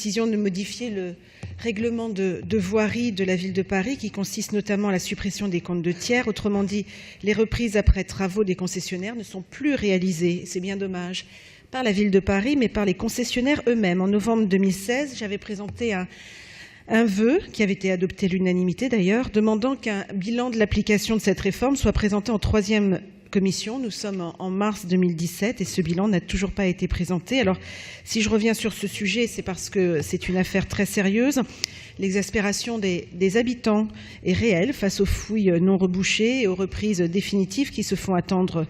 décision de modifier le règlement de voirie de la ville de Paris, qui consiste notamment à la suppression des comptes de tiers. Autrement dit, les reprises après travaux des concessionnaires ne sont plus réalisées, c'est bien dommage, par la ville de Paris, mais par les concessionnaires eux-mêmes. En novembre 2016, j'avais présenté un vœu, qui avait été adopté à l'unanimité d'ailleurs, demandant qu'un bilan de l'application de cette réforme soit présenté en 3e commission. Nous sommes en mars 2017 et ce bilan n'a toujours pas été présenté. Alors, si je reviens sur ce sujet, c'est parce que c'est une affaire très sérieuse. L'exaspération des habitants est réelle face aux fouilles non rebouchées et aux reprises définitives qui se font attendre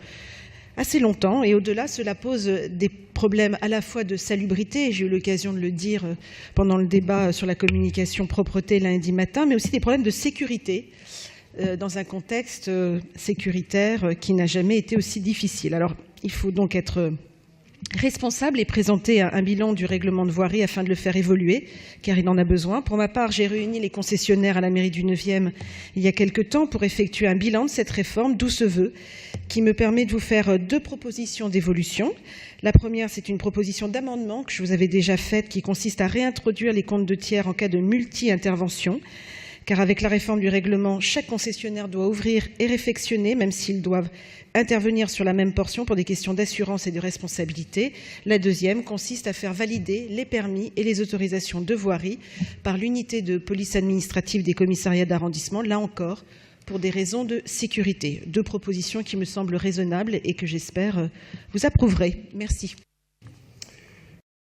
assez longtemps. Et au-delà, cela pose des problèmes à la fois de salubrité, j'ai eu l'occasion de le dire pendant le débat sur la communication propreté lundi matin, mais aussi des problèmes de sécurité dans un contexte sécuritaire qui n'a jamais été aussi difficile. Alors, il faut donc être responsable et présenter un bilan du règlement de voirie afin de le faire évoluer, car il en a besoin. Pour ma part, j'ai réuni les concessionnaires à la mairie du 9e il y a quelque temps pour effectuer un bilan de cette réforme, d'où ce vœu, qui me permet de vous faire 2 propositions d'évolution. La première, c'est une proposition d'amendement que je vous avais déjà faite, qui consiste à réintroduire les comptes de tiers en cas de multi-intervention, car avec la réforme du règlement, chaque concessionnaire doit ouvrir et réfectionner, même s'ils doivent intervenir sur la même portion pour des questions d'assurance et de responsabilité. La deuxième consiste à faire valider les permis et les autorisations de voirie par l'unité de police administrative des commissariats d'arrondissement, là encore, pour des raisons de sécurité. 2 propositions qui me semblent raisonnables et que j'espère vous approuverez. Merci.